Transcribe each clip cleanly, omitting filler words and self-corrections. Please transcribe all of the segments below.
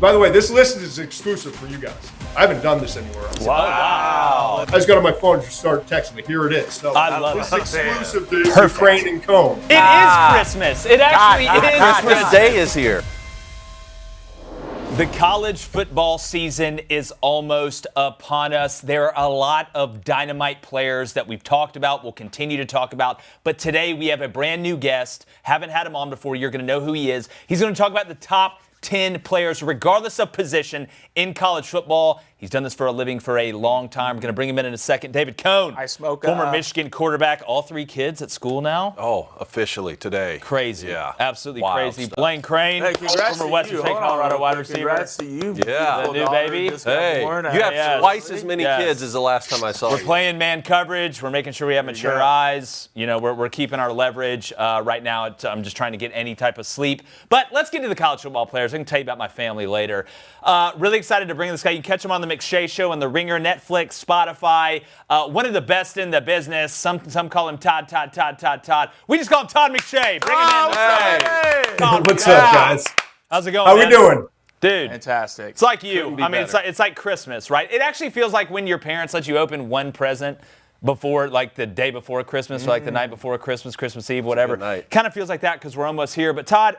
By the way, this list is exclusive for you guys. I haven't done this anywhere else. Wow. I just got on my phone and just started texting me. Here it is. So I love this it. is exclusive to Crain Cone. It is Christmas. It actually is. Christmas Day is here. The college football season is almost upon us. There are a lot of dynamite players that we've talked about, we'll continue to talk about. But today we have a brand new guest. Haven't had him on before. You're going to know who he is. He's going to talk about the top 10 players, regardless of position, in college football. He's done this for a living for a long time. We're going to bring him in a second. David Cone, former Michigan quarterback. All three kids at school now. Oh, officially today. Crazy. Yeah. Absolutely Wild crazy. stuff. Blaine Crain, former Western State Colorado wide receiver. Congrats to you. Yeah. The new baby. Hey, you have twice as many kids as the last time I saw you. We're playing man coverage. We're making sure we have mature eyes. You know, we're keeping our leverage. Right now, I'm just trying to get any type of sleep. But let's get to the college football players. I can tell you about my family later. Really excited to bring this guy. You can catch him on the McShay Show and the Ringer, Netflix, Spotify. One of the best in the business. Some call him Todd. We just call him Todd McShay. Bring him in. Hey. Todd, What's up, guys? how's it going, How man? we doing? Dude, Fantastic. it's like you. Couldn't be I mean, better. it's like Christmas, right? It actually feels like when your parents let you open one present before, like the day before Christmas or like the night before Christmas, Christmas Eve, whatever. good night. Kind of feels like that because we're almost here. But Todd,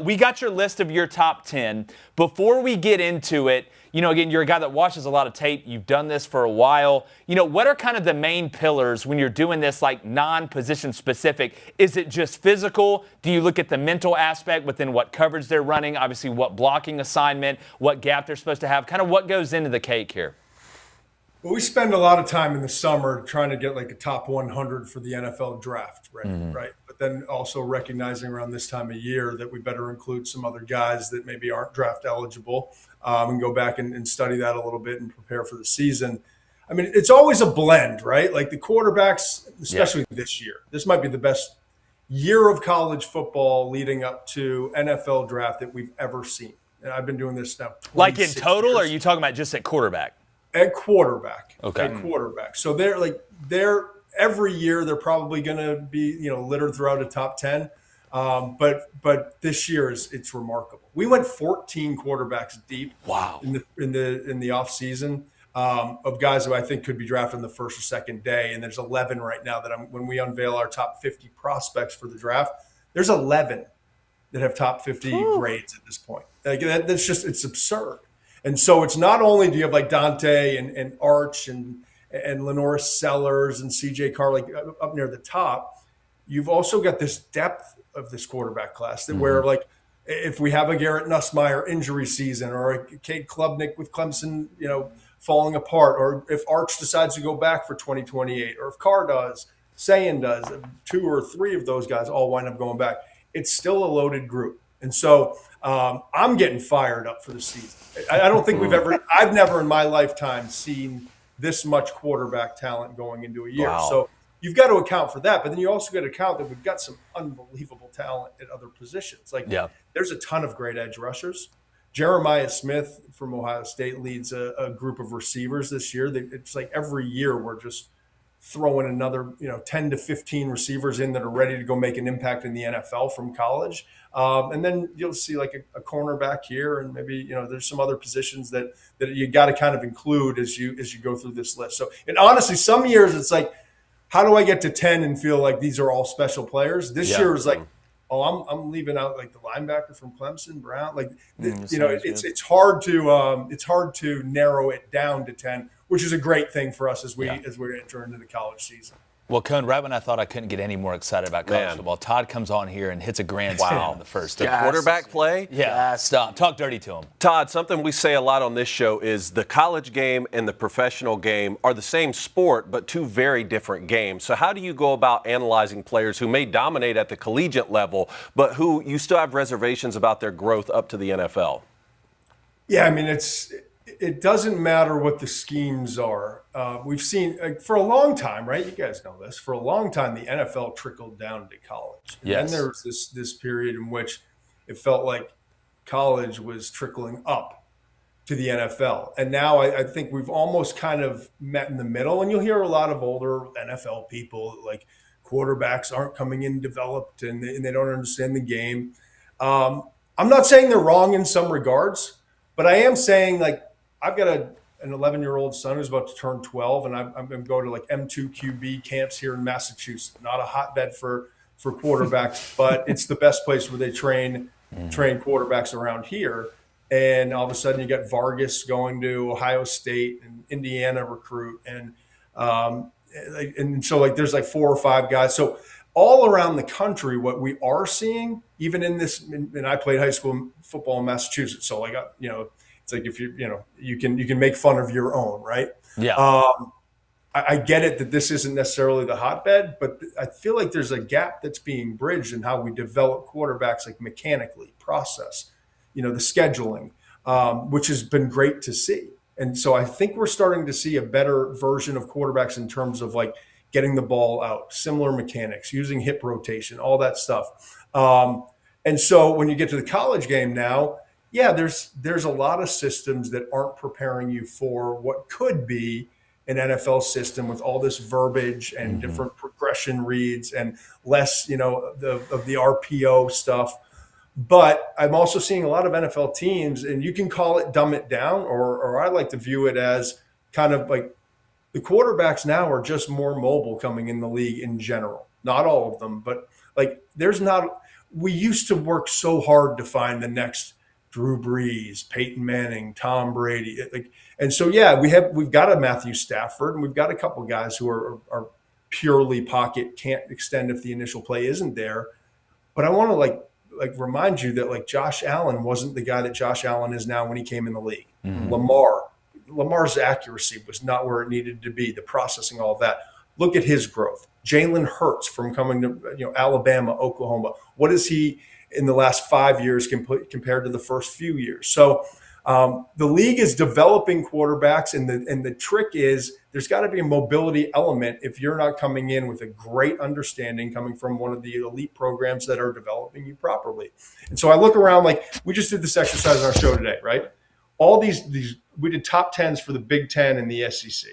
we got your list of your top 10. Before we get into it, you know, again, you're a guy that watches a lot of tape. You've done this for a while. You know, what are kind of the main pillars when you're doing this, like non-position specific? Is it just physical? Do you look at the mental aspect within what coverage they're running? Obviously, what blocking assignment, what gap they're supposed to have? Kind of what goes into the cake here? Well, we spend a lot of time in the summer trying to get like a top 100 for the NFL draft, right? But then also recognizing around this time of year that we better include some other guys that maybe aren't draft eligible and go back and study that a little bit and prepare for the season. I mean, it's always a blend, right? Like the quarterbacks, especially this year. This might be the best year of college football leading up to NFL draft that we've ever seen. And I've been doing this now. Like in total, years. or are you talking about just at quarterback? At quarterback. Okay. At quarterback. So they're every year they're probably going to be, you know, littered throughout a top 10. But this year it's remarkable. We went 14 quarterbacks deep. Wow. In the off season of guys who I think could be drafted on the first or second day. And there's 11 right now that when we unveil our top 50 prospects for the draft, there's 11 that have top 50 grades at this point. Like that's just, it's absurd. And so it's not only do you have like Dante and Arch and LaNorris Sellers and CJ Carr like up near the top, you've also got this depth of this quarterback class that where like if we have a Garrett Nussmeier injury season or a Cade Klubnik with Clemson, you know, falling apart, or if Arch decides to go back for 2028, or if Carr does, Sayin does, 2 or 3 of those guys all wind up going back, it's still a loaded group. And so I'm getting fired up for the season. I don't think I've never in my lifetime seen this much quarterback talent going into a year. Wow. So you've got to account for that. But then you also got to account that we've got some unbelievable talent at other positions. Like there's a ton of great edge rushers. Jeremiah Smith from Ohio State leads a group of receivers this year. It's like every year we're just throwing another, 10 to 15 receivers in that are ready to go make an impact in the NFL from college. And then you'll see like a cornerback here, and maybe, there's some other positions that you got to kind of include as you go through this list. So, and honestly, some years it's like, how do I get to 10 and feel like these are all special players? This year is like, I'm leaving out like the linebacker from Clemson, Brown. Like, it's hard to narrow it down to 10, which is a great thing for us as we enter into the college season. Well, Cone, right when I thought I couldn't get any more excited about college football, Todd comes on here and hits a grand slam in the first. The quarterback play? Yeah, stop. Talk dirty to him. Todd, something we say a lot on this show is the college game and the professional game are the same sport, but two very different games. So how do you go about analyzing players who may dominate at the collegiate level, but who you still have reservations about their growth up to the NFL? Yeah, I mean, it doesn't matter what the schemes are. We've seen for a long time, right? You guys know this. For a long time, the NFL trickled down to college. And then there was this period in which it felt like college was trickling up to the NFL. And now I think we've almost kind of met in the middle. And you'll hear a lot of older NFL people like quarterbacks aren't coming in developed and they don't understand the game. I'm not saying they're wrong in some regards. But I am saying, like, I've got an 11-year-old son who's about to turn 12, and I'm going to go to like M2 QB camps here in Massachusetts. Not a hotbed for quarterbacks, but it's the best place where they train quarterbacks around here. And all of a sudden, you got Vargas going to Ohio State and Indiana recruit, and so like there's like 4 or 5 guys. So all around the country, what we are seeing, even in this, and I played high school football in Massachusetts, so like it's like if you can make fun of your own, right? Yeah. I get it that this isn't necessarily the hotbed, but I feel like there's a gap that's being bridged in how we develop quarterbacks, like mechanically, process, the scheduling, which has been great to see. And so I think we're starting to see a better version of quarterbacks in terms of like getting the ball out, similar mechanics, using hip rotation, all that stuff. And so when you get to the college game now, yeah, there's a lot of systems that aren't preparing you for what could be an NFL system with all this verbiage and different progression reads and less, of the RPO stuff. But I'm also seeing a lot of NFL teams, and you can call it dumb it down, or I like to view it as kind of like the quarterbacks now are just more mobile coming in the league in general. Not all of them, but like we used to work so hard to find the next Drew Brees, Peyton Manning, Tom Brady. And so, yeah, we've got a Matthew Stafford, and we've got a couple guys who are purely pocket, can't extend if the initial play isn't there. But I want to like remind you that like Josh Allen wasn't the guy that Josh Allen is now when he came in the league. Lamar's accuracy was not where it needed to be, the processing, all of that. Look at his growth. Jalen Hurts from coming to Alabama, Oklahoma. What is he in the last 5 years compared to the first few years? So the league is developing quarterbacks, and the trick is there's got to be a mobility element if you're not coming in with a great understanding coming from one of the elite programs that are developing you properly. And so I look around, like we just did this exercise on our show today, right? All these we did top 10s for the Big Ten and the SEC.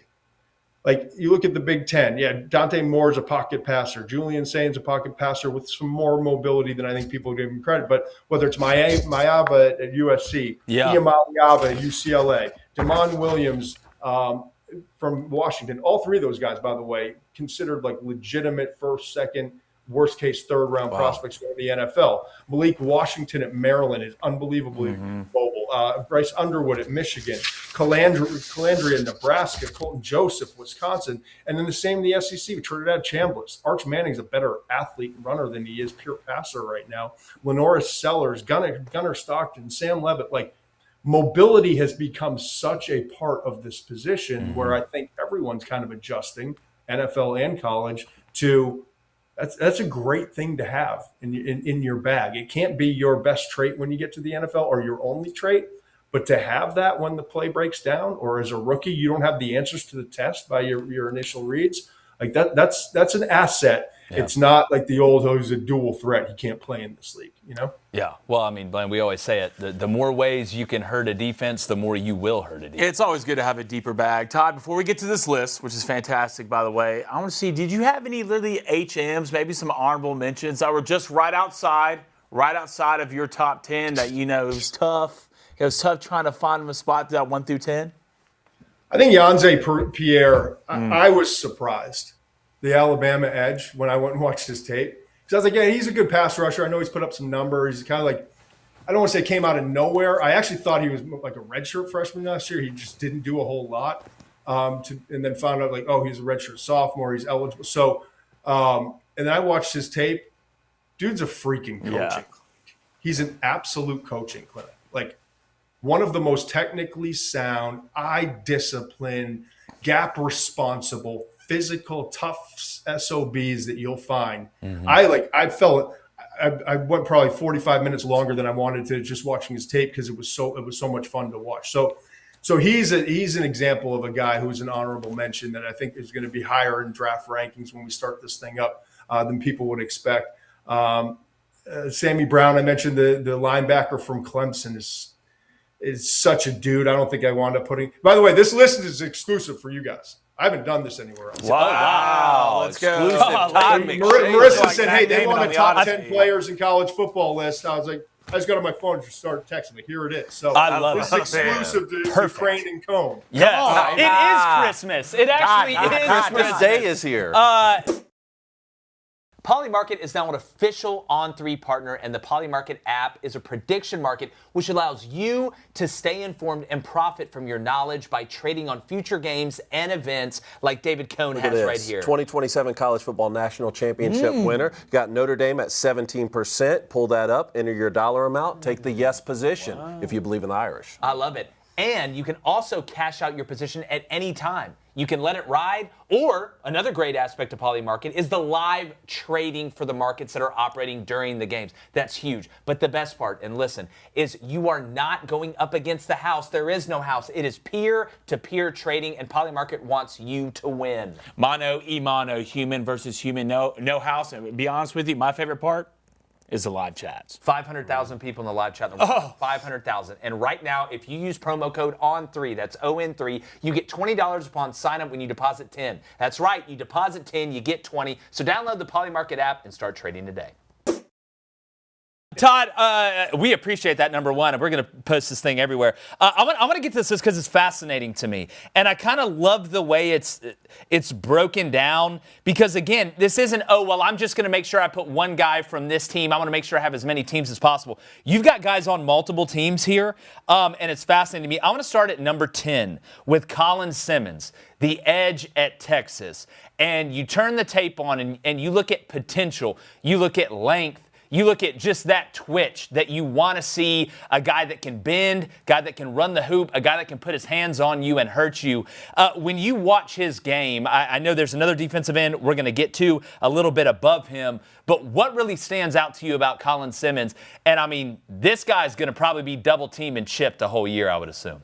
Like you look at the Big Ten, yeah, Dante Moore's a pocket passer. Julian Sain's a pocket passer with some more mobility than I think people give him credit. But whether it's Mayava at USC, Iamaliava at UCLA, Damon Williams from Washington, all 3 of those guys, by the way, considered like legitimate first, second, worst case third round prospects going to the NFL. Malik Washington at Maryland is unbelievably mobile. Bryce Underwood at Michigan, Calandria in Nebraska, Colton Joseph, Wisconsin, and then the same in the SEC with Trinidad Chambliss. Arch Manning's a better athlete and runner than he is pure passer right now. LaNorris Sellers, Gunnar Stockton, Sam Levitt. Like mobility has become such a part of this position where I think everyone's kind of adjusting, NFL and college, to that's a great thing to have in your bag. It can't be your best trait when you get to the NFL or your only trait, but to have that when the play breaks down or as a rookie, you don't have the answers to the test by your initial reads. Like that's an asset. Yeah. It's not like the old, he's a dual threat. He can't play in this league, Yeah. Well, I mean, Glenn, we always say it. The more ways you can hurt a defense, the more you will hurt a defense. It's always good to have a deeper bag. Todd, before we get to this list, which is fantastic, by the way, I want to see, did you have any literally HMs, maybe some honorable mentions that were just right outside of your top 10 that, it was tough? It was tough trying to find them a spot that 1 through 10? I think Yanze Pierre, I was surprised. The Alabama edge when I went and watched his tape. Because I was like, yeah, he's a good pass rusher. I know he's put up some numbers. He's kind of like, I don't want to say came out of nowhere. I actually thought he was like a redshirt freshman last year. He just didn't do a whole lot. And then found out like, oh, he's a redshirt sophomore. He's eligible. So, and then I watched his tape. Dude's a freaking coaching clinic. He's an absolute coaching clinic. Like one of the most technically sound, eye discipline, gap responsible, physical, tough SOBs that you'll find. I went probably 45 minutes longer than I wanted to just watching his tape because it was so much fun to watch. So he's an example of a guy who's an honorable mention that I think is going to be higher in draft rankings when we start this thing up than people would expect. Sammy Brown, I mentioned the linebacker from Clemson is such a dude. I don't think I wound up putting. By the way, this list is exclusive for you guys. I haven't done this anywhere else. Wow. Let's go. Todd McShay. Marissa said, hey, they want a top 10 players in college football list. I was like, I just got on my phone and just started texting me. Here it is. So I love this it. is exclusive to Crain Cone. Yes, it is Christmas. It actually is Christmas Day is here. Polymarket is now an official On3 partner, and the Polymarket app is a prediction market which allows you to stay informed and profit from your knowledge by trading on future games and events like David Cone has right here. 2027 College Football National Championship winner. Got Notre Dame at 17%. Pull that up, enter your dollar amount, take the yes position if you believe in the Irish. I love it. And you can also cash out your position at any time. You can let it ride, or another great aspect of Polymarket is the live trading for the markets that are operating during the games. That's huge. But the best part, and listen, is you are not going up against the house. There is no house. It is peer-to-peer trading, and Polymarket wants you to win. Mono, e-mono, human versus human, no house. And to be honest with you, my favorite part is the live chats. 500,000 people in the live chat. 500,000. And right now, if you use promo code ON3, that's ON3, you get $20 upon sign up when you deposit 10. That's right, you deposit 10, you get 20. So download the Polymarket app and start trading today. Todd, we appreciate that, number one, and we're going to post this thing everywhere. I want to get to this because it's fascinating to me, and I kind of love the way it's broken down because, again, this isn't, oh, well, I'm just going to make sure I put one guy from this team. I want to make sure I have as many teams as possible. You've got guys on multiple teams here, and it's fascinating to me. I want to start at number 10 with Colin Simmons, the edge at Texas, and you turn the tape on and you look at potential, you look at length, you look at just that twitch that you want to see a guy that can bend, guy that can run the hoop, a guy that can put his hands on you and hurt you. When you watch his game, I know there's another defensive end we're going to get to a little bit above him, but what really stands out to you about Colin Simmons? And, I mean, this guy's going to probably be double-teamed and chipped the whole year, I would assume.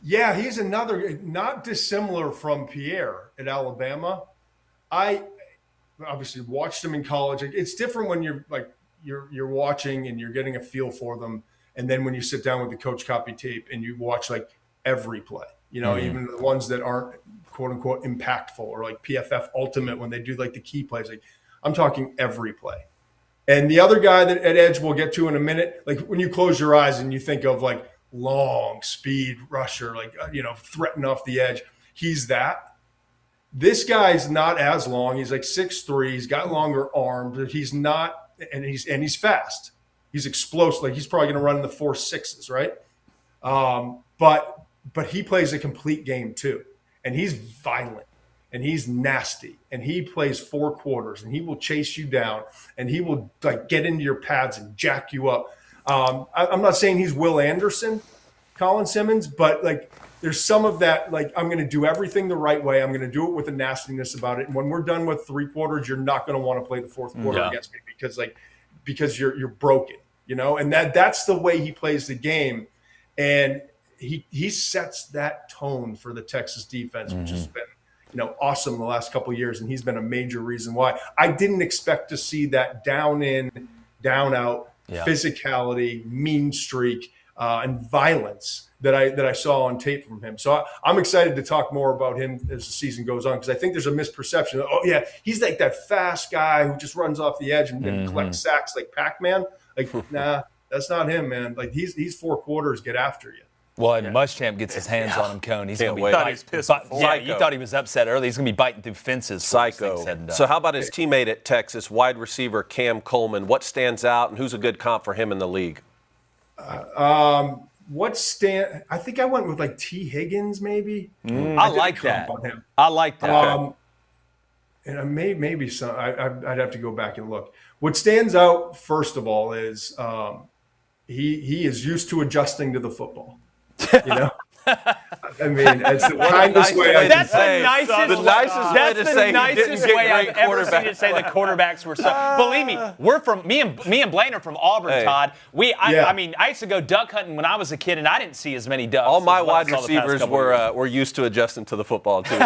Yeah, he's another, not dissimilar from Pierre at Alabama. I obviously watched him in college. It's different when you're watching and you're getting a feel for them. And then when you sit down with the coach copy tape and you watch like every play, even the ones that aren't quote unquote impactful or like PFF Ultimate when they do like the key plays, like I'm talking every play. And the other guy that at edge we'll get to in a minute, like when you close your eyes and you think of like long speed rusher, like, threaten off the edge, he's that. This guy's not as long. He's like 6'3". He's got longer arms, but he's not. And he's fast. He's explosive. Like he's probably going to run in the 4.6s, right? But he plays a complete game too, and he's violent and he's nasty and he plays 4 quarters and he will chase you down and he will like get into your pads and jack you up. I'm not saying he's Will Anderson, Colin Simmons, but like there's some of that. Like I'm going to do everything the right way. I'm going to do it with a nastiness about it. And when we're done with 3 quarters, you're not going to want to play the 4th quarter against me because you're broken, and that's the way he plays the game. And he sets that tone for the Texas defense, which has been, awesome the last couple of years. And he's been a major reason why. I didn't expect to see that down in, down out physicality, mean streak, and violence that I saw on tape from him. So I'm excited to talk more about him as the season goes on because I think there's a misperception. Oh, yeah, he's like that fast guy who just runs off the edge and collects sacks like Pac-Man. Like, nah, that's not him, man. Like, he's 4 quarters, get after you. Well, and Muschamp gets his hands on him, Cone. He's going to be biting. You thought he was upset early. He's going to be biting through fences. Psycho. So how about his teammate at Texas, wide receiver Cam Coleman? What stands out, and who's a good comp for him in the league? I think I went with like T. Higgins, maybe. I like that. I like that. And maybe some. I'd have to go back and look. What stands out first of all is he is used to adjusting to the football. I mean, it's the kindest way. That's the nicest way I've ever seen it say the quarterbacks were. Believe me, we're from me and Blaine are from Auburn, Todd. I mean, I used to go duck hunting when I was a kid, and I didn't see as many ducks. All my wide receivers were used to adjusting to the football too.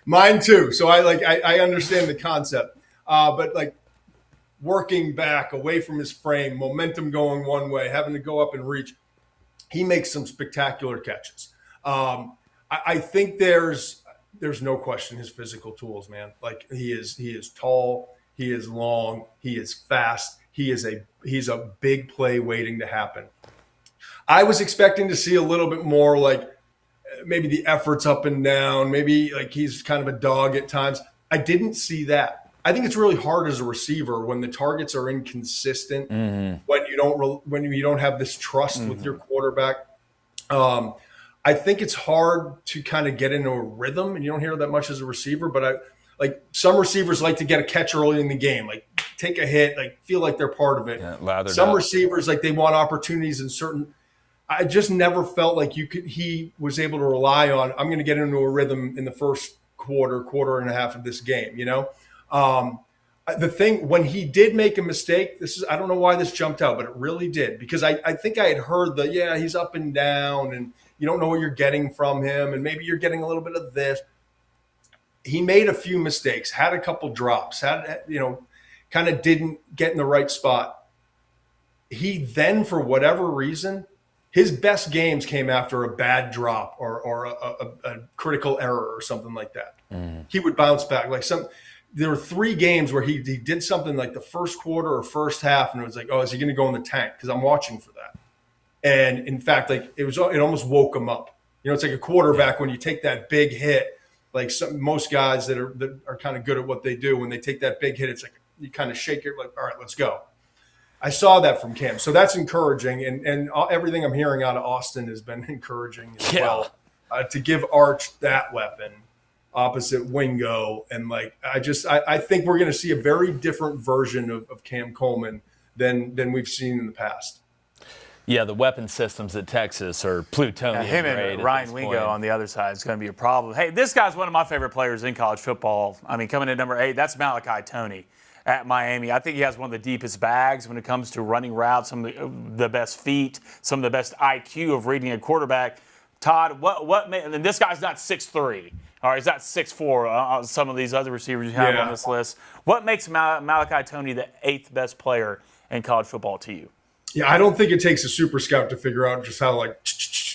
Mine too. So I understand the concept, but like working back away from his frame, momentum going one way, having to go up and reach. He makes some spectacular catches. I think there's no question his physical tools, man. Like he is tall, he is long, he is fast, he's a big play waiting to happen. I was expecting to see a little bit more like maybe the efforts up and down, maybe like he's kind of a dog at times. I didn't see that. I think it's really hard as a receiver when the targets are inconsistent, when you don't have this trust with your quarterback. I think it's hard to kind of get into a rhythm, and you don't hear that much as a receiver. But some receivers like to get a catch early in the game, like take a hit, like feel like they're part of it. Yeah, some receivers they want opportunities in certain. I just never felt like he was able to rely on, I'm going to get into a rhythm in the first quarter and a half of this game, The thing, when he did make a mistake, I don't know why this jumped out, but it really did. Because I think I had heard he's up and down and you don't know what you're getting from him and maybe you're getting a little bit of this. He made a few mistakes, had a couple drops, kind of didn't get in the right spot. He then, for whatever reason, his best games came after a bad drop or a critical error or something like that. He would bounce back. There were 3 games where he did something like the first quarter or first half, and it was like, oh, is he going to go in the tank? Because I'm watching for that. And in fact, it almost woke him up. It's like a quarterback when you take that big hit. Like most guys that are kind of good at what they do, when they take that big hit, it's like you kind of shake it, like, all right, let's go. I saw that from Cam, so that's encouraging, and everything I'm hearing out of Austin has been encouraging as well. To give Arch that weapon opposite Wingo, and I think we're going to see a very different version of Cam Coleman than we've seen in the past. Yeah, the weapon systems at Texas are plutonium. Him and Ryan Wingo on the other side is going to be a problem. Hey, this guy's one of my favorite players in college football. I mean, coming in number 8, that's Malachi Toney at Miami. I think he has one of the deepest bags when it comes to running routes, some of the best feet, some of the best IQ of reading a quarterback. Todd, and this guy's not 6'3", all right, he's not 6'4", some of these other receivers you have on this list. What makes Malachi Toney the 8th best player in college football to you? Yeah, I don't think it takes a super scout to figure out just how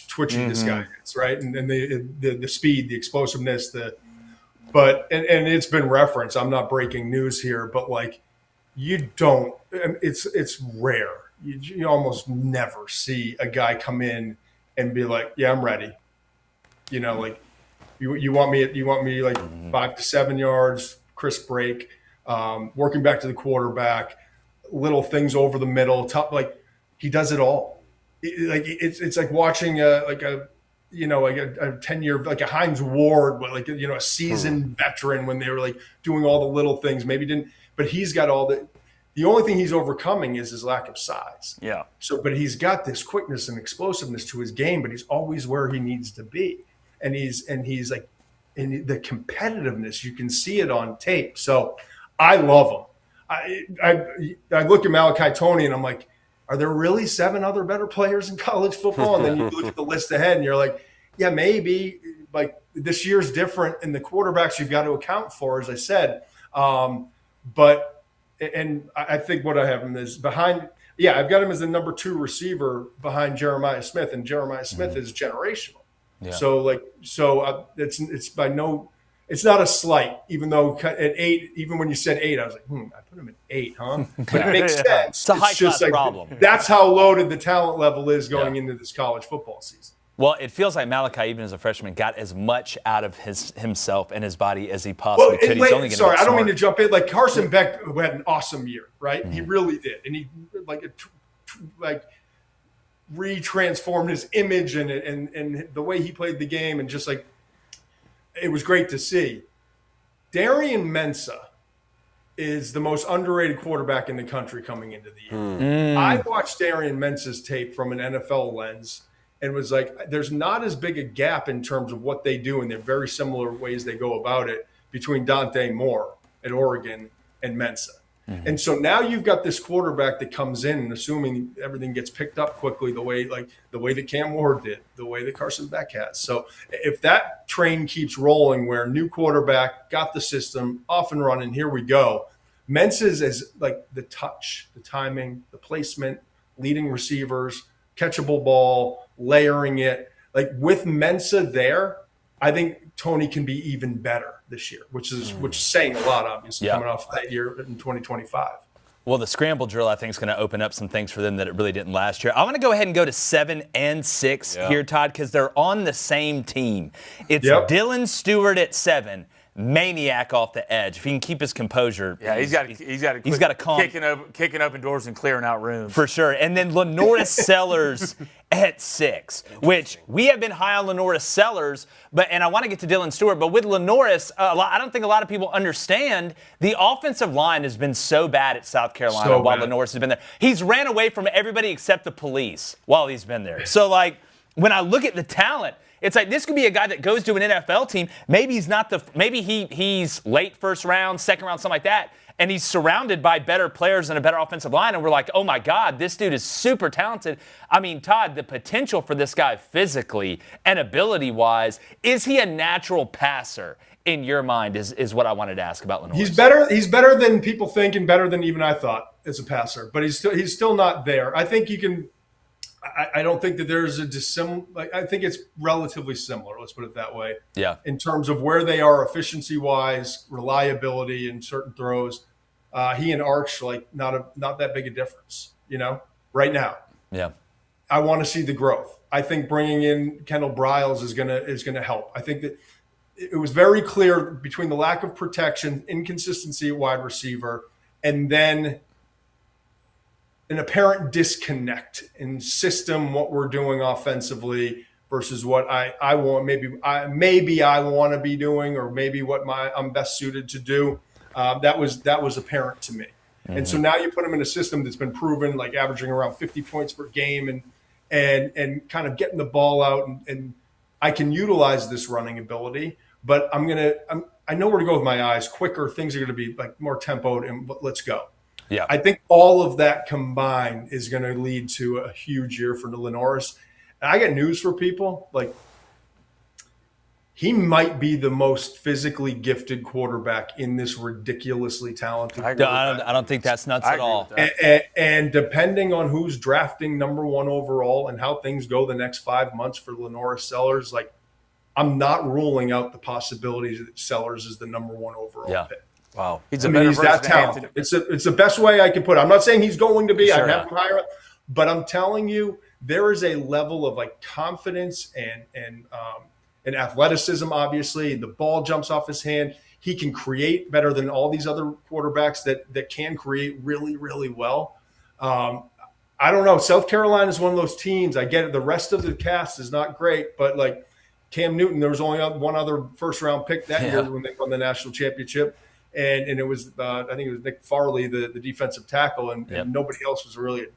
twitchy this guy is, right? And the speed, the explosiveness, But it's been referenced. I'm not breaking news here, but it's rare. You almost never see a guy come in and be like, "Yeah, I'm ready." You want me 5 to 7 yards, crisp break, working back to the quarterback, little things over the middle, he does it all. It's like watching a 10-year, like a Hines Ward, a seasoned veteran when they were doing all the little things, but he's got all the only thing he's overcoming is his lack of size. Yeah. But he's got this quickness and explosiveness to his game, but he's always where he needs to be. And he's like, in the competitiveness, you can see it on tape. So I love him. I look at Malachi Toney and I'm like, are there really 7 other better players in college football? And then you look at the list ahead and you're like, yeah, maybe. This year's different, and the quarterbacks you've got to account for, as I said. But I think what I have him is behind. Yeah, I've got him as the number 2 receiver behind Jeremiah Smith, and Jeremiah Smith is generational. Yeah. So it's not a slight, even though at 8, even when you said 8, I was like, I put him at 8, huh? But it makes sense. It's a high-class problem. That's how loaded the talent level is going into this college football season. Well, it feels like Malachi, even as a freshman, got as much out of himself and his body as he possibly could. He's only sorry, I don't mean to jump in. Carson Beck had an awesome year, right? He really did. And he re-transformed his image and the way he played the game, and it was great to see. Darian Mensah is the most underrated quarterback in the country coming into the year. I watched Darian Mensah's tape from an NFL lens and was like, there's not as big a gap in terms of what they do, and they're very similar ways they go about it between Dante Moore at Oregon and Mensah. And so now you've got this quarterback that comes in, and assuming everything gets picked up quickly, the way that Cam Ward did, the way that Carson Beck has. So if that train keeps rolling, where new quarterback got the system off and running, here we go. Mensah's is the touch, the timing, the placement, leading receivers, catchable ball, layering it. With Mensah there, I think Toney can be even better this year, which is saying a lot, obviously, coming off that year in 2025. Well, the scramble drill, I think, is going to open up some things for them that it really didn't last year. I want to go ahead and go to 7 and 6 here, Todd, because they're on the same team. It's Dylan Stewart at 7. Maniac off the edge. If he can keep his composure. Yeah, he's got to calm. Kicking open doors and clearing out rooms. For sure. And then LaNorris Sellers at 6, which we have been high on LaNorris Sellers, and I want to get to Dylan Stewart, but with LaNorris, I don't think a lot of people understand the offensive line has been so bad at South Carolina while LaNorris has been there. He's ran away from everybody except the police while he's been there. So, like, when I look at the talent, it's like this could be a guy that goes to an NFL team. Maybe he's late first round, second round, something like that, and he's surrounded by better players and a better offensive line, and we're like, oh my God, this dude is super talented. I mean, Todd, the potential for this guy physically and ability-wise, is he a natural passer in your mind is what I wanted to ask about LaNorris. He's better than people think and better than even I thought as a passer, but he's still not there. I think you can – I don't think that there's I think it's relatively similar. Let's put it that way. Yeah. In terms of where they are efficiency-wise, reliability in certain throws, he and Arch not that big a difference. Right now. Yeah. I want to see the growth. I think bringing in Kendall Briles is gonna help. I think that it was very clear between the lack of protection, inconsistency at wide receiver, and then an apparent disconnect in system, what we're doing offensively versus what I want. Maybe I want to be doing, or maybe what I'm best suited to do. That was apparent to me. Mm-hmm. And so now you put him in a system that's been proven, like averaging around 50 points per game, and kind of getting the ball out, and I can utilize this running ability. But I know where to go with my eyes. Quicker, things are going to be like more tempoed, and let's go. Yeah, I think all of that combined is going to lead to a huge year for LaNorris. And I got news for people. Like, he might be the most physically gifted quarterback in this ridiculously talented quarterback. I don't think that's nuts at all. And depending on who's drafting number 1 overall and how things go the next 5 months for LaNorris Sellers, like, I'm not ruling out the possibilities that Sellers is the number 1 overall pick. Wow. He's that talented. It's the best way I can put it. I'm not saying he's going to be. Sure, I'd have him higher up. But I'm telling you, there is a level of like confidence and athleticism, obviously. The ball jumps off his hand. He can create better than all these other quarterbacks that can create really, really well. I don't know. South Carolina is one of those teams. I get it. The rest of the cast is not great, but like Cam Newton, there was only one other first-round pick that year when they won the national championship. And it was I think it was Nick Farley, the defensive tackle, and nobody else was really.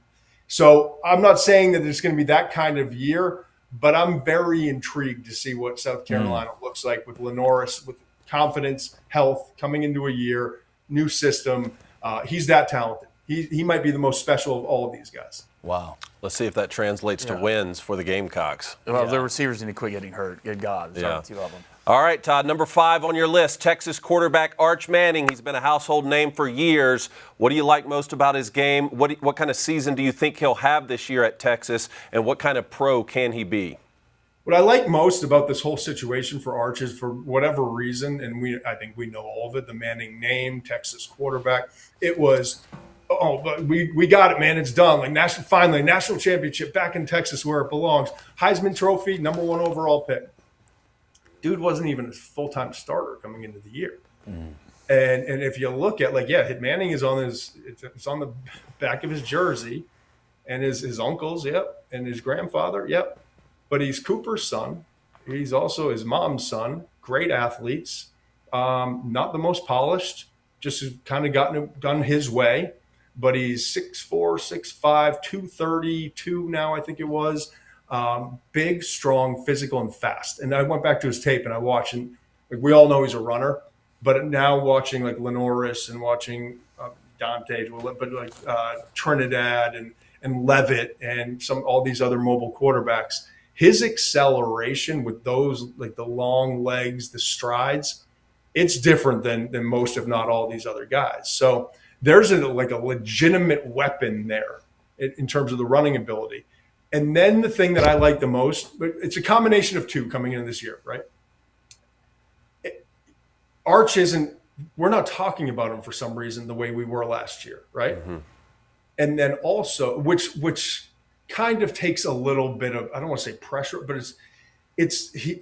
So I'm not saying that it's going to be that kind of year, but I'm very intrigued to see what South Carolina looks like with LaNorris, with confidence, health, coming into a year, new system. He's that talented. He might be the most special of all of these guys. Wow. Let's see if that translates to wins for the Gamecocks. Well, the receivers need to quit getting hurt. Good God. There's 2 of them. All right, Todd, number 5 on your list, Texas quarterback Arch Manning. He's been a household name for years. What do you like most about his game? What kind of season do you think he'll have this year at Texas, and what kind of pro can he be? What I like most about this whole situation for Arch is, for whatever reason, and I think we know all of it, the Manning name, Texas quarterback, it was – but we got it, man. It's done. Like finally, national championship back in Texas where it belongs. Heisman Trophy, number 1 overall pick. Dude wasn't even a full-time starter coming into the year. And if you look at Manning is on it's on the back of his jersey, and his uncles, and his grandfather, But he's Cooper's son. He's also his mom's son. Great athletes. Not the most polished. Just kind of done his way. But he's 6'4", 6'5", 232 now, I think it was. Big, strong, physical, and fast. And I went back to his tape and I watched, and we all know he's a runner. But now watching like LaNorris and watching Dante, but Trinidad and Levitt and all these other mobile quarterbacks, his acceleration with those, like the long legs, the strides, it's different than most, if not all, these other guys. So there's a legitimate weapon there in terms of the running ability. And then the thing that I like the most, but it's a combination of 2 coming into this year, right? Arch isn't we're not talking about him for some reason the way we were last year, right? And then also, which kind of takes a little bit of, I don't want to say pressure, but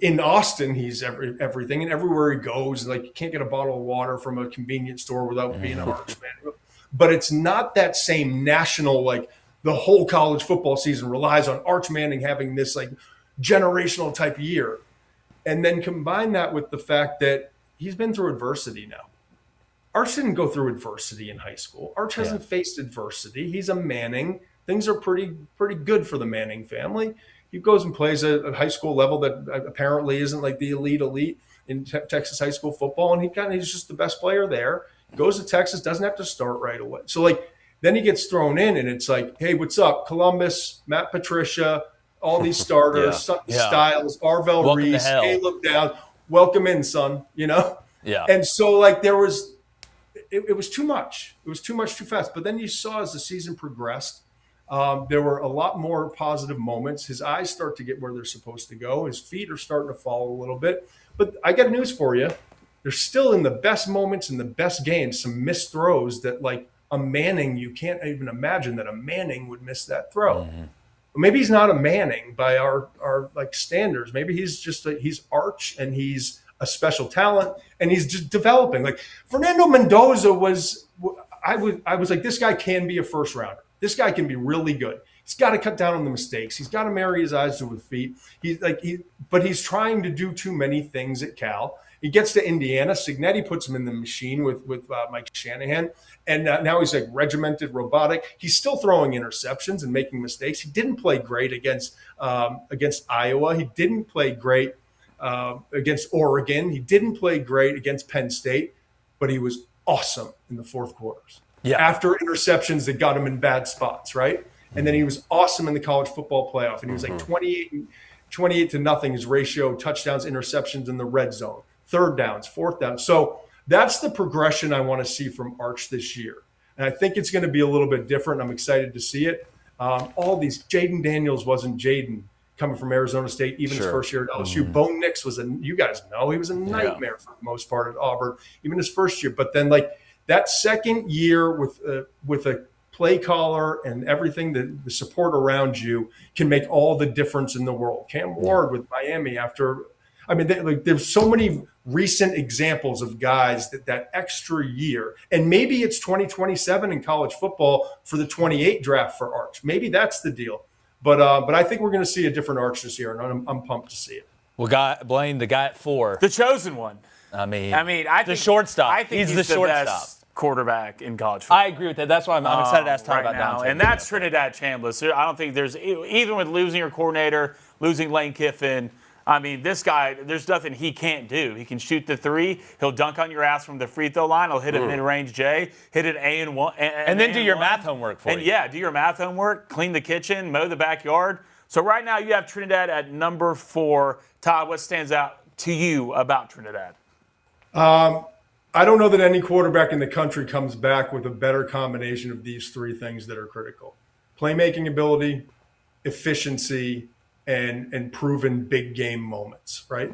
in Austin, he's everything, and everywhere he goes, like you can't get a bottle of water from a convenience store without being an Arch man. But it's not that same national, like the whole college football season relies on Arch Manning having this like generational type year. And then combine that with the fact that he's been through adversity now. Arch didn't go through adversity in high school. Arch hasn't faced adversity. He's a Manning. Things are pretty good for the Manning family. He goes and plays at a high school level that apparently isn't like the elite in Texas high school football, and he's just the best player there. Goes to Texas, doesn't have to start right away. So like then he gets thrown in, and it's like, hey, what's up, Columbus, Matt Patricia, all these starters, Styles, Arvell Reese, Caleb Downs, welcome in, son. Yeah. And so like there was. It was too much. It was too much too fast. But then you saw as the season progressed, there were a lot more positive moments. His eyes start to get where they're supposed to go. His feet are starting to fall a little bit. But I got news for you. There's still in the best moments in the best games some missed throws that like a Manning, you can't even imagine that a Manning would miss that throw. Maybe he's not a Manning by our like standards. Maybe he's just he's Arch and he's a special talent, and he's just developing. Like Fernando Mendoza was, I was like, this guy can be a first rounder. This guy can be really good. He's got to cut down on the mistakes. He's got to marry his eyes to his feet. But he's trying to do too many things at Cal. He gets to Indiana. Signetti puts him in the machine with Mike Shanahan, and now he's like regimented, robotic. He's still throwing interceptions and making mistakes. He didn't play great against Iowa. He didn't play great against Oregon. He didn't play great against Penn State, but he was awesome in the fourth quarters. Yeah. After interceptions that got him in bad spots, right? And then he was awesome in the college football playoff. And he was like 28-0 his ratio, touchdowns, interceptions in the red zone, third downs, fourth downs. So that's the progression I want to see from Arch this year. And I think it's going to be a little bit different. I'm excited to see it. All these, Jaden Daniels wasn't Jaden coming from Arizona State, even his first year at LSU. Bo Nix was you guys know, he was a nightmare for the most part at Auburn, even his first year. But then like that second year with a play caller and everything, the support around you can make all the difference in the world. Cam Ward with Miami there's so many recent examples of guys that extra year, and maybe it's 2027 in college football for the 28 draft for Arch. Maybe that's the deal. But I think we're going to see a different Arch this year, and I'm pumped to see it. Well, Blaine, the guy at 4. The chosen one. I think the shortstop. I think he's the shortstop. Best quarterback in college football. I agree with that. That's why I'm excited to ask Todd about now. Dante. And that's Trinidad Chambliss. I don't think there's, even with losing your coordinator, losing Lane Kiffin, this guy, there's nothing he can't do. He can shoot the 3. He'll dunk on your ass from the free throw line. He'll hit a mid-range J, hit an A-1. And then do your math homework for you. And yeah, do your math homework, clean the kitchen, mow the backyard. So right now you have Trinidad at number 4. Todd, what stands out to you about Trinidad? I don't know that any quarterback in the country comes back with a better combination of these 3 things that are critical: playmaking ability, efficiency, and proven big game moments, right?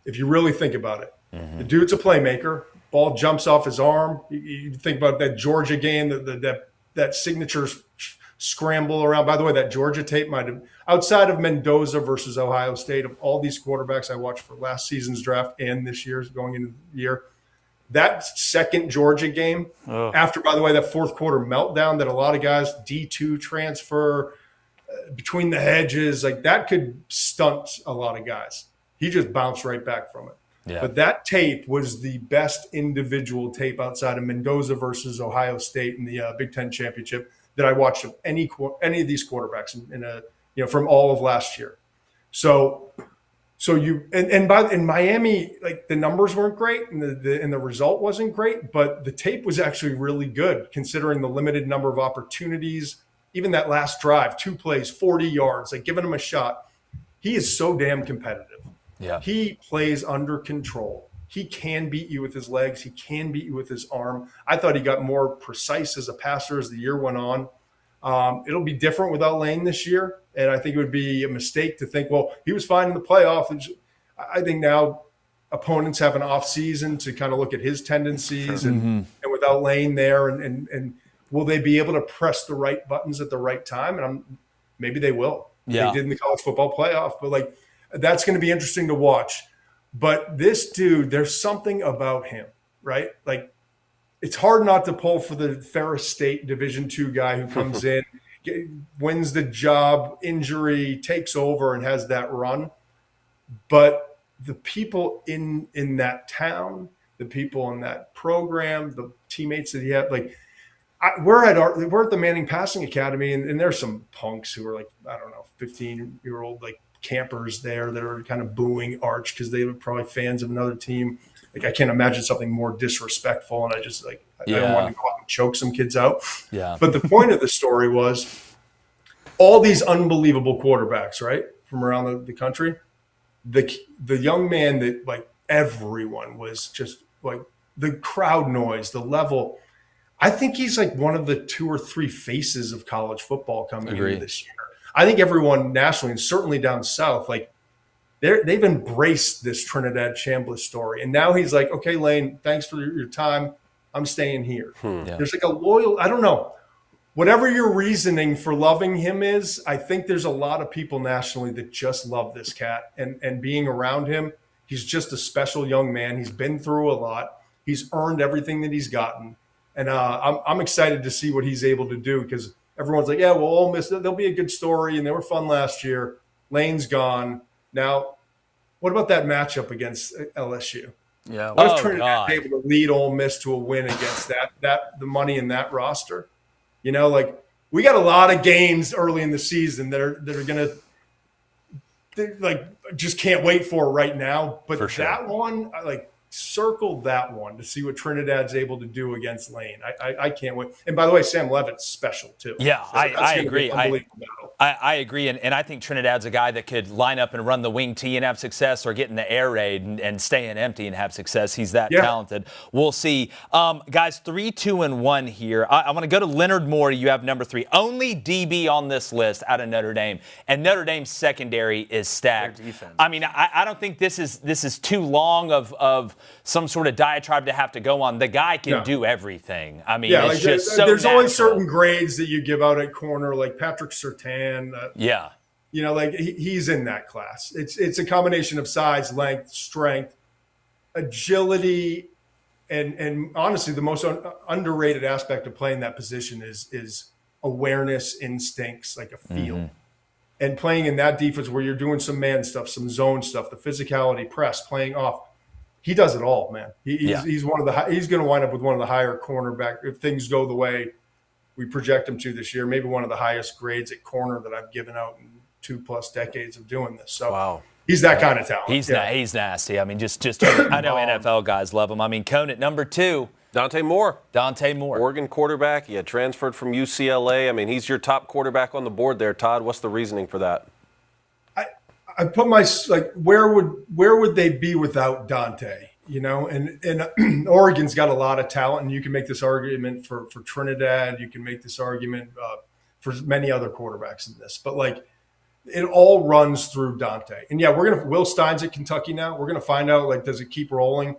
If you really think about it. The dude's a playmaker. Ball jumps off his arm. You think about that Georgia game, that signature scramble around. By the way, that Georgia tape might have, outside of Mendoza versus Ohio State, of all these quarterbacks I watched for last season's draft and this year's going into the year, that second Georgia game, after, by the way, that fourth quarter meltdown that a lot of guys, D2 transfer, between the hedges, like that could stunt a lot of guys. He just bounced right back from it. Yeah. But that tape was the best individual tape outside of Mendoza versus Ohio State in the Big Ten championship that I watched of any of these quarterbacks from all of last year. So in Miami, like the numbers weren't great and the result wasn't great, but the tape was actually really good considering the limited number of opportunities. Even that last drive, 2 plays, 40 yards, like giving him a shot. He is so damn competitive. Yeah. He plays under control. He can beat you with his legs. He can beat you with his arm. I thought he got more precise as a passer as the year went on. It'll be different without Lane this year. And I think it would be a mistake to think, well, he was fine in the playoff. And I think now opponents have an off season to kind of look at his tendencies and without Lane there and will they be able to press the right buttons at the right time? And maybe they will. Yeah. They did in the college football playoff, but like that's going to be interesting to watch. But this dude, there's something about him, right? Like it's hard not to pull for the Ferris State Division II guy who comes in, wins the job, injury, takes over, and has that run. But the people in that town, the people in that program, the teammates that he had, like we're at the Manning Passing Academy, and there's some punks who are like, I don't know, 15-year-old like campers there that are kind of booing Arch because they were probably fans of another team. Like I can't imagine something more disrespectful, and I just like I don't want to go out and choke some kids out. Yeah. But the point of the story was all these unbelievable quarterbacks, right, from around the country. The young man that like everyone was just like the crowd noise, the level. I think he's like one of the 2 or 3 faces of college football coming into this year. I think everyone nationally and certainly down south, like they've embraced this Trinidad Chambliss story. And now he's like, okay, Lane, thanks for your time. I'm staying here. Yeah. There's like a loyal, I don't know. Whatever your reasoning for loving him is, I think there's a lot of people nationally that just love this cat and being around him. He's just a special young man. He's been through a lot. He's earned everything that he's gotten. And I'm excited to see what he's able to do because everyone's like, yeah, well, Ole Miss, there'll be a good story. And they were fun last year. Lane's gone. Now, what about that matchup against LSU? Yeah. What if Trinidad is able to lead Ole Miss to a win against the money in that roster? You know, like we got a lot of games early in the season that are going to like just can't wait for right now. But that one, like circle that one to see what Trinidad's able to do against Lane. I can't wait. And by the way, Sam Levitt's special too. Yeah, So I agree. I agree. And I think Trinidad's a guy that could line up and run the wing T and have success or get in the air raid and stay in empty and have success. He's that talented. We'll see. Guys, 3, 2, and 1 here. I want to go to Leonard Moore. You have number 3. Only DB on this list out of Notre Dame. And Notre Dame's secondary is stacked. I mean, I don't think this is too long of some sort of diatribe to have to go on. The guy can do everything. I mean, it's just so there's natural. only certain grades that you give out at corner, like Patrick Surtain. You know, like he's in that class. It's a combination of size, length, strength, agility, and honestly, the most underrated aspect of playing that position is awareness, instincts, like a feel. And playing in that defense where you're doing some man stuff, some zone stuff, the physicality, press, playing off. He does it all, man. He's one of the he's going to wind up with one of the higher cornerback if things go the way we project him to this year. Maybe one of the highest grades at corner that I've given out in 2+ decades of doing this. So he's that kind of talent. He's nasty. I mean, just I know NFL guys love him. I mean, Cone at number 2. Dante Moore. Oregon quarterback. He had transferred from UCLA. I mean, he's your top quarterback on the board there, Todd. What's the reasoning for that? I put where would they be without Dante? You know, and Oregon's got a lot of talent, and you can make this argument for Trinidad. You can make this argument for many other quarterbacks in this, but like it all runs through Dante. And yeah, Will Stein's at Kentucky now. We're gonna find out, like, does it keep rolling?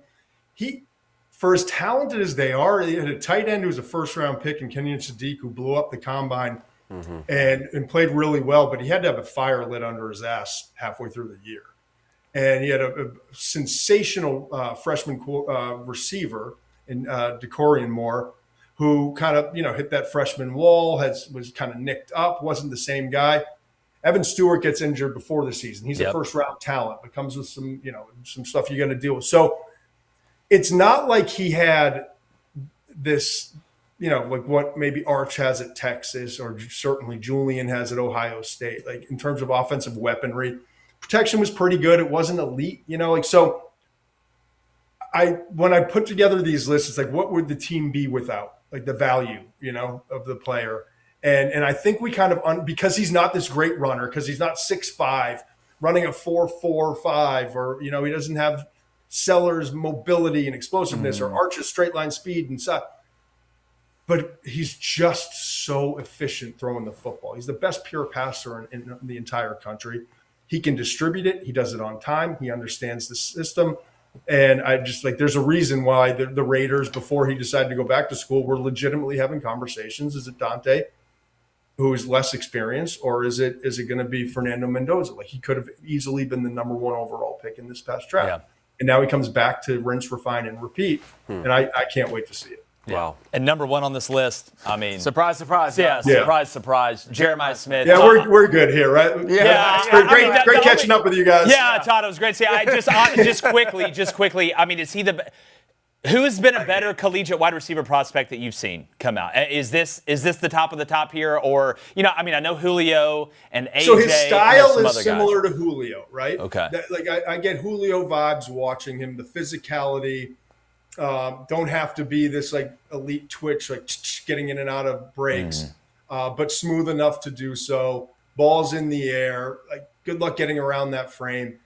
For as talented as they are, they had a tight end who was a first-round pick in Kenyon Sadiq who blew up the combine. And played really well, but he had to have a fire lit under his ass halfway through the year. And he had a sensational freshman receiver in Decorian Moore, who kind of hit that freshman wall, was kind of nicked up, wasn't the same guy. Evan Stewart gets injured before the season. He's a first-round talent, but comes with some stuff you got to deal with. So it's not like he had this. Like what maybe Arch has at Texas or certainly Julian has at Ohio State. Like in terms of offensive weaponry, protection was pretty good. It wasn't elite, so when I put together these lists, it's like, what would the team be without like the value, of the player? And I think we kind of, because he's not this great runner, because he's not 6'5", running a 4.45, or, he doesn't have Sellers' mobility and explosiveness or Arch's straight line speed and stuff. But he's just so efficient throwing the football. He's the best pure passer in the entire country. He can distribute it. He does it on time. He understands the system. And I just there's a reason why the Raiders, before he decided to go back to school, were legitimately having conversations. Is it Dante, who is less experienced, or is it going to be Fernando Mendoza? He could have easily been the number 1 overall pick in this past draft. Yeah. And now he comes back to rinse, refine, and repeat. And I can't wait to see it. Yeah. Wow. And number 1 on this list, I mean. Surprise, surprise. Yeah, surprise, surprise. Jeremiah Smith. Yeah, we're good here, right? Yeah. Great catching up with you guys. Yeah, Todd, it was great to see. Just quickly, I mean, is he who has been a better collegiate wide receiver prospect that you've seen come out? Is this the top of the top here? Or, I know Julio and AJ. So his style is similar to Julio, right? Okay. I get Julio vibes watching him, the physicality. Don't have to be this elite twitch, getting in and out of breaks, but smooth enough to do so. Balls in the air, good luck getting around that frame.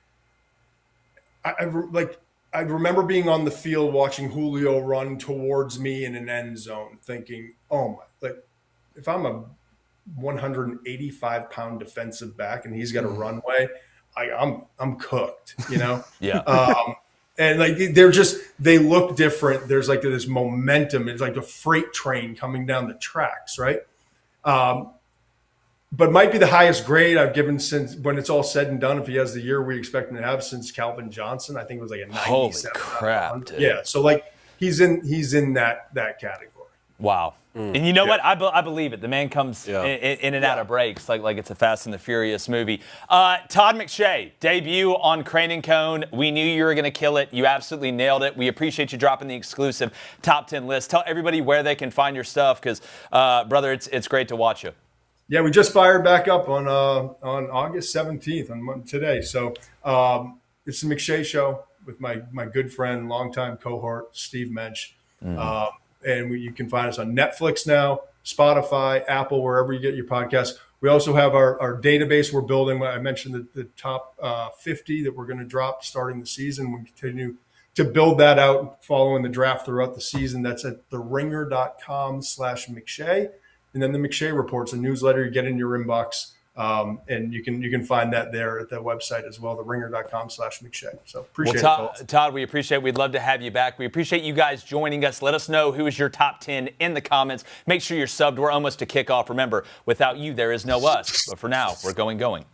I remember being on the field watching Julio run towards me in an end zone, thinking, "Oh my!" If I'm a 185-pound defensive back and he's got a runway, I'm cooked, Yeah. And they look different. There's this momentum. It's like a freight train coming down the tracks, right? But might be the highest grade I've given since, when it's all said and done, if he has the year we expect him to have, since Calvin Johnson. I think it was a 97. Holy crap, dude. Yeah, so he's in that category. Wow. And you know what? I believe it. The man comes in and out of breaks like it's a Fast and the Furious movie. Todd McShay, debut on Crain Cone. We knew you were going to kill it. You absolutely nailed it. We appreciate you dropping the exclusive top 10 list. Tell everybody where they can find your stuff because, brother, it's great to watch you. Yeah, we just fired back up on August 17th, on today. So it's the McShay Show with my good friend, longtime cohort, Steve Mensch. And you can find us on Netflix now, Spotify, Apple, wherever you get your podcasts. We also have our database we're building. I mentioned the top 50 that we're going to drop starting the season. We continue to build that out following the draft throughout the season. That's at theringer.com/McShay. And then the McShay Report's a newsletter you get in your inbox. And you can find that there at that website as well, theringer.com/McShay. So appreciate it. Todd, we appreciate it. We'd love to have you back. We appreciate you guys joining us. Let us know who is your top 10 in the comments. Make sure you're subbed. We're almost to kickoff. Remember, without you, there is no us. But for now, we're gone.